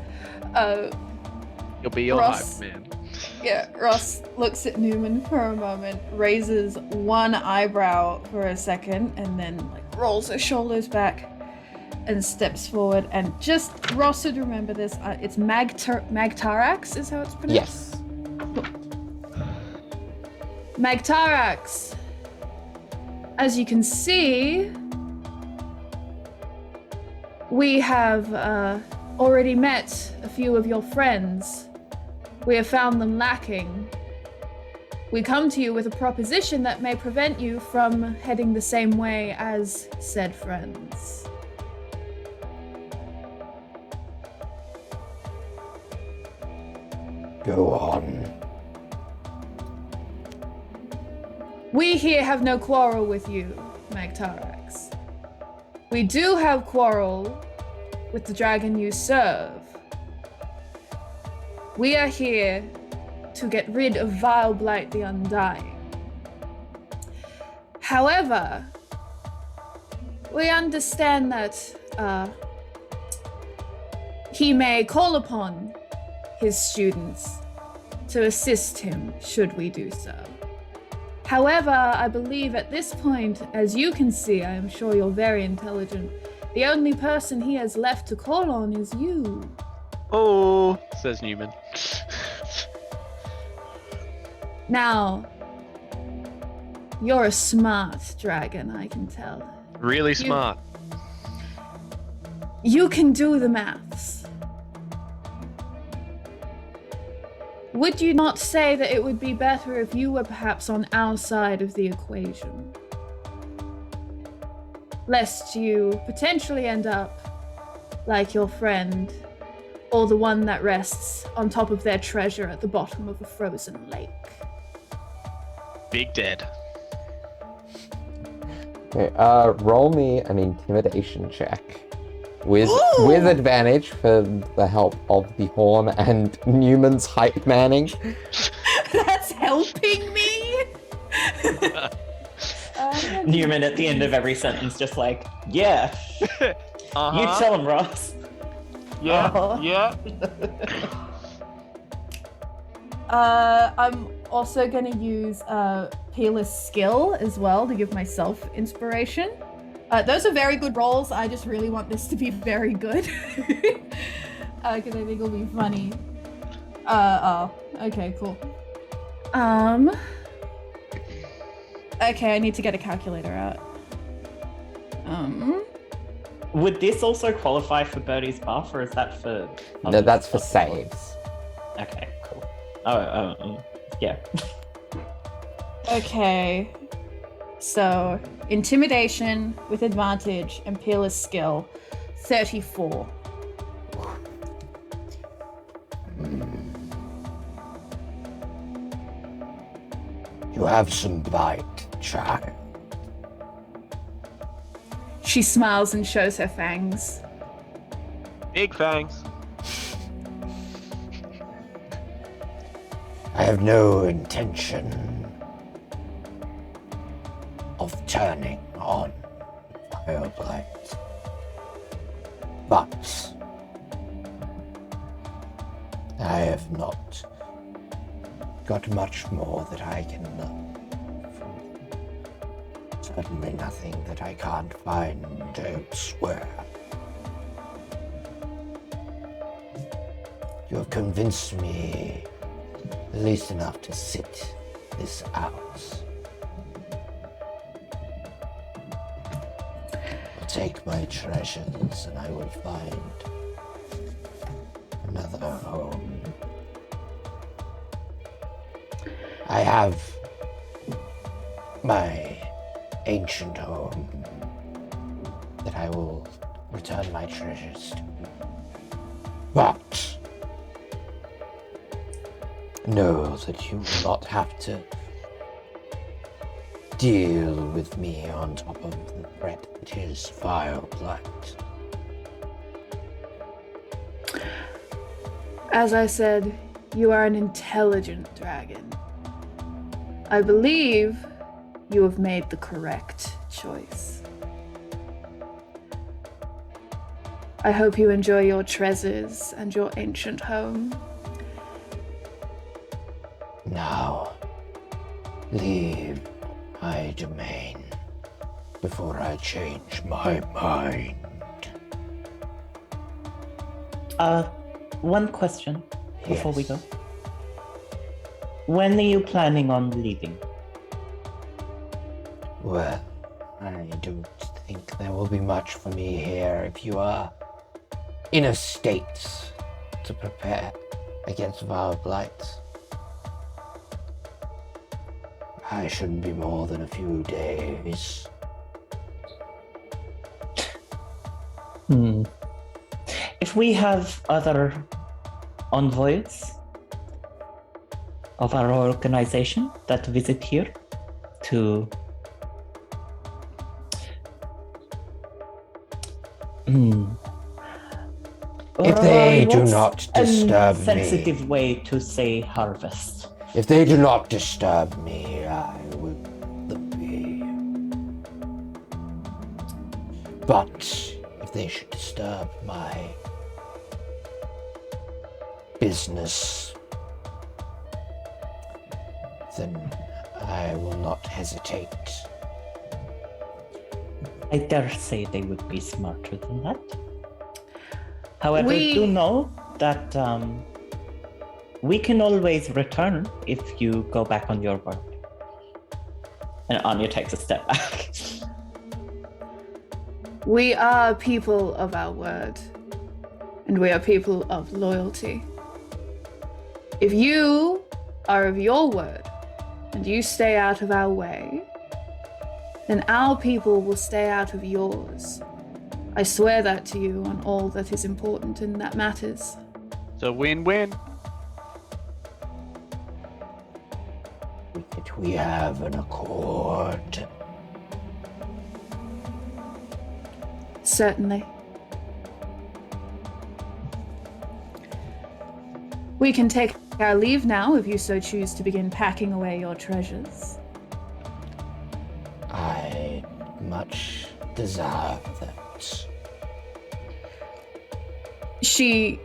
You'll be your Ross. hype man. Yeah, Ross looks at Newman for a moment, raises one eyebrow for a second, and then rolls her shoulders back and steps forward. And just Ross should remember this. It's Magtarax is how it's pronounced. Yes. Magtarax. As you can see, we have already met a few of your friends. We have found them lacking. We come to you with a proposition that may prevent you from heading the same way as said friends. Go on. We here have no quarrel with you, Magtarax. We do have quarrel with the dragon you serve. We are here to get rid of Vileblight the Undying. However, we understand that he may call upon his students to assist him should we do so. However, I believe at this point, as you can see, I am sure you're very intelligent, the only person he has left to call on is you. Oh, says Newman. Now, you're a smart dragon, I can tell. Really smart. You can do the maths. Would you not say that it would be better if you were perhaps on our side of the equation? Lest you potentially end up like your friend, or the one that rests on top of their treasure at the bottom of a frozen lake. Big dead. Okay, roll me an intimidation check. With advantage for the help of the horn and Newman's hype manning. That's helping me? Newman at the end of every sentence just like, yeah. Uh-huh. You tell him, Ross. Yeah, yeah. I'm also going to use Peerless Skill as well to give myself inspiration. Those are very good rolls. I just really want this to be very good. Because I think it'll be funny. Okay, cool. Okay, I need to get a calculator out. Would this also qualify for Birdie's buff, or is that for... No, that's for saves. Okay, cool. Yeah. Okay. So, Intimidation with advantage and Peerless Skill, 34. You have some bite, child. She smiles and shows her fangs. Big fangs. I have no intention of turning on Vileblight, but I have not got much more that I can learn from them. Certainly nothing that I can't find elsewhere. You have convinced me at least enough to sit this out. I'll take my treasures and I will find another home. I have my ancient home that I will return my treasures to. But know that you will not have to deal with me on top of the threat that is Vileblight. As I said, you are an intelligent dragon. I believe you have made the correct choice. I hope you enjoy your treasures and your ancient home. Now, leave my domain before I change my mind. One question before we Yes. go. When are you planning on leaving? Well, I don't think there will be much for me here if you are in a state to prepare against Vileblight. I shouldn't be more than a few days. If we have other envoys of our organization that visit here to If they do what's not a disturb me. sensitive way to say harvest. If they do not disturb me, I will be. But if they should disturb my business, then I will not hesitate. I dare say they would be smarter than that. However, We- do know that we can always return if you go back on your word. And Anya takes a step back. We are people of our word, and we are people of loyalty. If you are of your word, and you stay out of our way, then our people will stay out of yours. I swear that to you on all that is important and that matters. It's a win-win. That we have an accord. Certainly. We can take our leave now if you so choose to begin packing away your treasures. I much desire that. She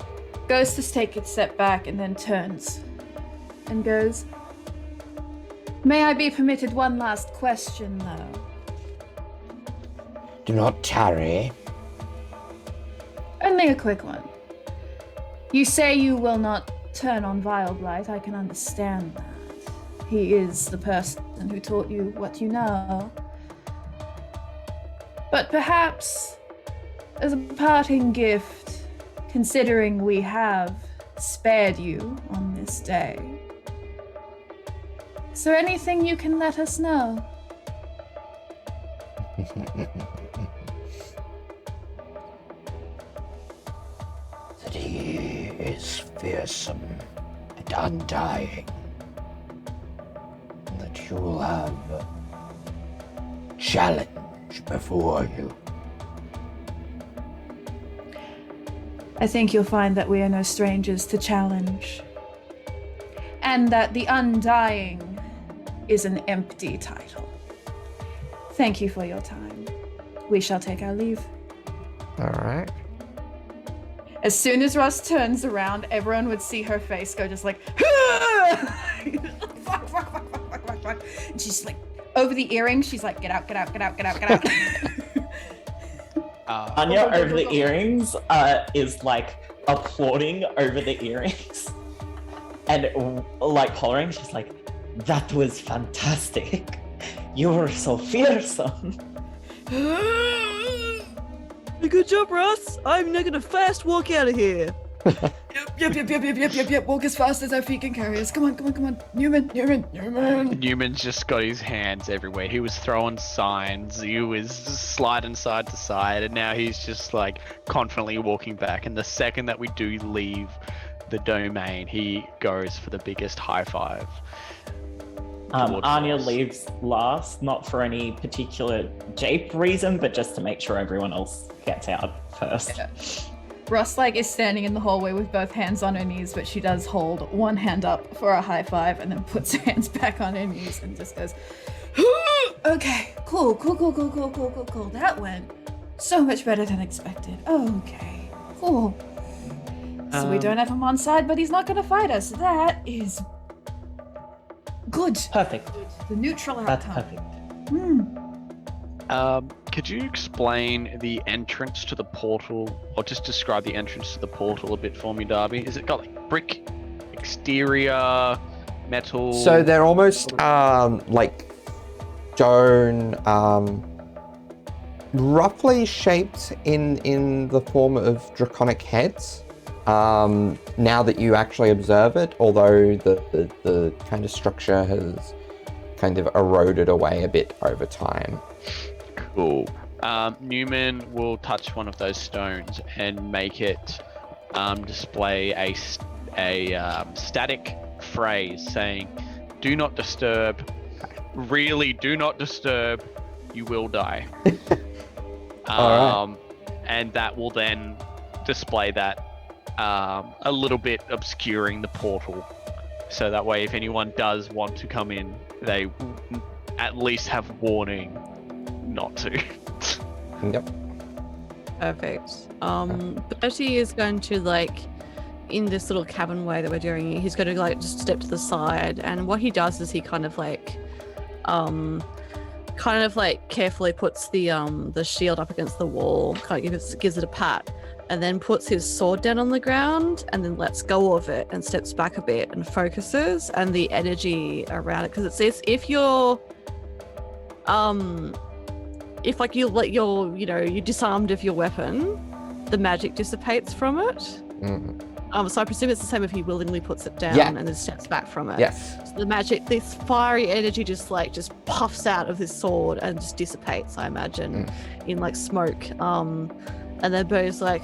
goes to take a step back and then turns and goes, "May I be permitted one last question, though?" Do not tarry. Only a quick one. You say you will not turn on Vileblight. I can understand that. He is the person who taught you what you know. But perhaps, as a parting gift, considering we have spared you on this day, is there anything you can let us know? That he is fearsome and undying. And that you will have challenge before you. I think you'll find that we are no strangers to challenge. And that the Undying is an empty title. Thank you for your time. We shall take our leave. All right. As soon as Russ turns around, everyone would see her face go just like, fuck. And she's like, over the earring, she's like, get out. Anya over the earrings is like applauding over the earrings and like hollering. She's like, "That was fantastic. You were so fearsome." Good job, Russ. I'm now gonna fast walk out of here. Yep. Walk as fast as our feet can carry us. Come on. Newman. Newman's just got his hands everywhere. He was throwing signs. He was sliding side to side, and now he's just like confidently walking back. And the second that we do leave the domain, he goes for the biggest high five. towards Anya us. leaves last, not for any particular jape reason, but just to make sure everyone else gets out first. Yeah. Russ is standing in the hallway with both hands on her knees, but she does hold one hand up for a high five and then puts her hands back on her knees and just goes, okay, cool. That went so much better than expected. Okay, cool. So we don't have him on side, but he's not gonna fight us. That is good. Perfect. The neutral That's outcome. perfect. Could you explain the entrance to the portal, or just describe the entrance to the portal a bit for me, Darby? Is it got like brick exterior, metal? So they're almost like stone, roughly shaped in the form of draconic heads. Now that you actually observe it, although the kind of structure has kind of eroded away a bit over time. Cool. Newman will touch one of those stones and make it display a static phrase saying, "Do not disturb. Really, do not disturb. You will die." Alright. And that will then display that a little bit obscuring the portal. So that way, if anyone does want to come in, they at least have warning not to. Yep. Perfect. Bertie is going to in this little cabin way that we're doing, he's going to just step to the side, and what he does is he kind of kind of like carefully puts the shield up against the wall, kind of gives it a pat, and then puts his sword down on the ground and then lets go of it and steps back a bit and focuses, and the energy around it, because it says if you're if like you're disarmed of your weapon, the magic dissipates from it. So I presume it's the same if he willingly puts it down and then steps back from it. Yes. So the magic, this fiery energy just puffs out of his sword and just dissipates, I imagine, in like smoke. And then Bo's like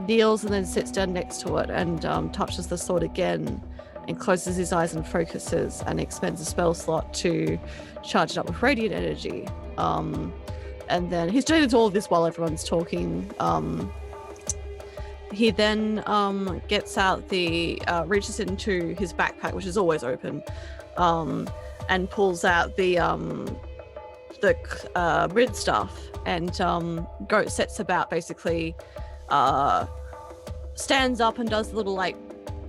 kneels and then sits down next to it and touches the sword again and closes his eyes and focuses and expends a spell slot to charge it up with radiant energy. And then he's doing all of this while everyone's talking. He then gets out reaches into his backpack, which is always open, and pulls out the rid stuff and sets about basically stands up and does a little like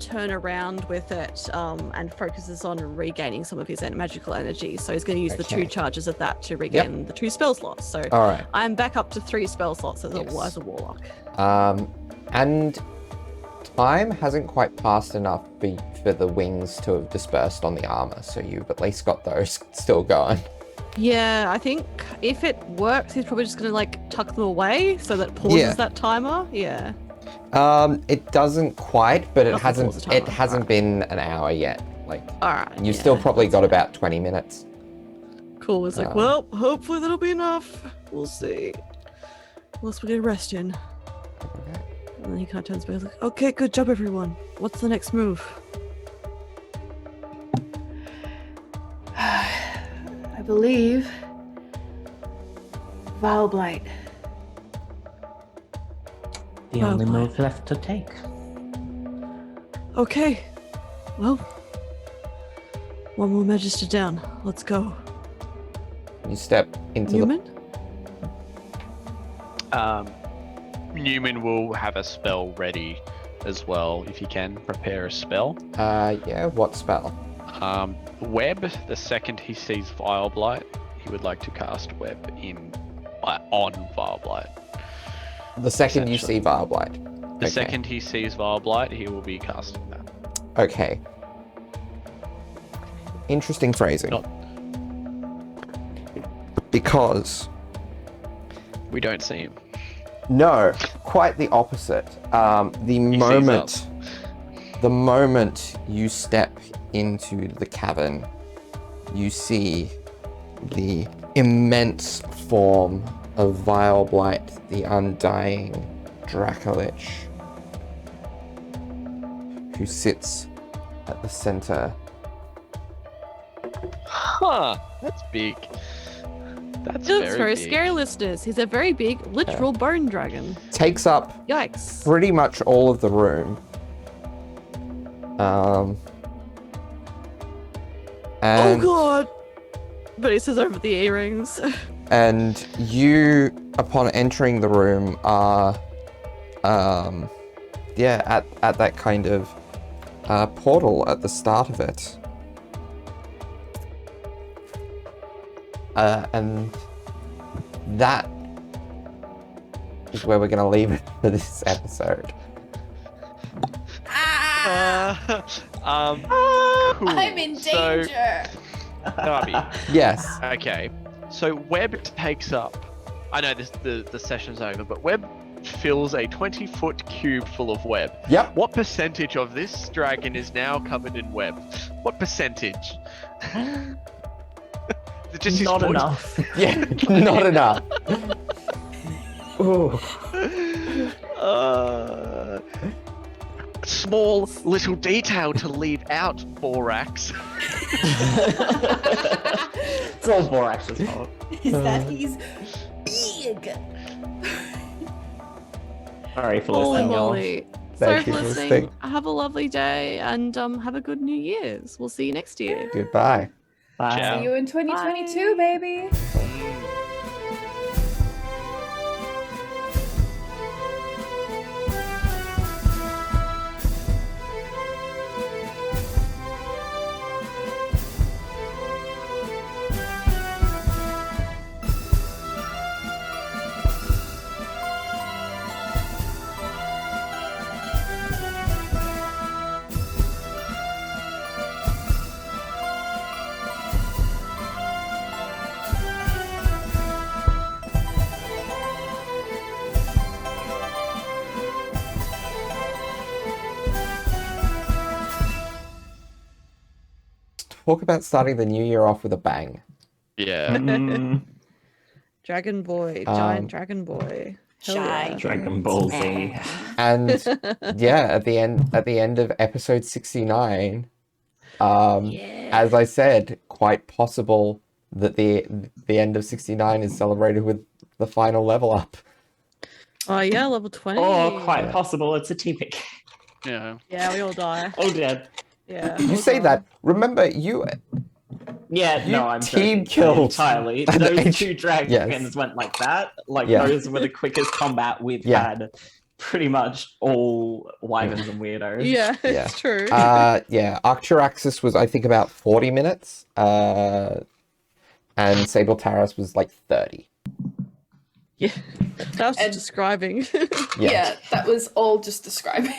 turn around with it and focuses on regaining some of his magical energy. So he's going to use the 2 charges of that to regain the 2 spell slots. So all right. I'm back up to 3 spell slots as a warlock. And time hasn't quite passed enough for the wings to have dispersed on the armor, so you've at least got those still going. Yeah, I think if it works, he's probably just going to like tuck them away so that pauses that timer. Yeah. It doesn't quite, but it Nothing hasn't been an hour yet. Like, all right. you've still probably got about 20 minutes. Cool. It's like, well, hopefully that'll be enough. We'll see. Unless we get a rest in. Okay. And then he kind of turns back and is like, okay, good job, everyone. What's the next move? I believe Vileblight. The only move left to take. Okay. Well, one more Magister down. Let's go. You step into Newman? Newman will have a spell ready as well, if you can prepare a spell. What spell? Web. The second he sees Vileblight, he would like to cast Web on Vileblight. The second you see Vileblight. The second he sees Vileblight, he will be casting that. Okay. Interesting phrasing. Because we don't see him. No, quite the opposite. The moment you step into the cavern, you see the immense form of Vileblight the Undying Dracolich, who sits at the center. Huh, that's big. That's very big. scary, listeners. He's a very big, literal bone dragon. Takes up Yikes. pretty much all of the room. And, oh god! But he says over the earrings. And you, upon entering the room, are, at that kind of portal at the start of it. And that is where we're going to leave it for this episode. Cool. I'm in danger. Darby. Yes. Okay. So Web takes up. I know the session's over, but Web fills a 20-foot cube full of web. Yep. What percentage of this dragon is now covered in web? What percentage? Just Not enough. Yeah, not enough. Ooh. Small little detail to leave out, Borax. It's all Borax's fault. Is that he's big? Sorry for Holy listening, y'all. moly. Thank Sorry you for for listening. listening. Have a lovely day and have a good New Year's. We'll see you next year. Goodbye. Bye. Ciao. See you in 2022, baby. talk about starting the new year off with a bang. Yeah. Mm, Dragon Boy, Um, giant Dragon Boy. Hell yeah. Dragon Ball Z. And yeah, at the end of episode 69, Yeah. as I said, quite possible that the end of 69 is celebrated with the final level up. Oh yeah, level 20. Or quite Yeah. possible, it's a TPK. Yeah. Yeah, we all die. Oh dead. Yeah. You all say gone. that. Remember, you Yeah, You no, I'm team joking killed entirely. an Those ancient- two dragons Yes. went like that. Like Yeah. those were the quickest combat we've Yeah. had. Pretty much all Wyverns and Weirdos. Yeah, Yeah. it's true. yeah, Arcturaxis was I think about 40 minutes. And Sable Taras was like 30. yeah. That was And- describing. Yeah. Yeah, that was all just describing.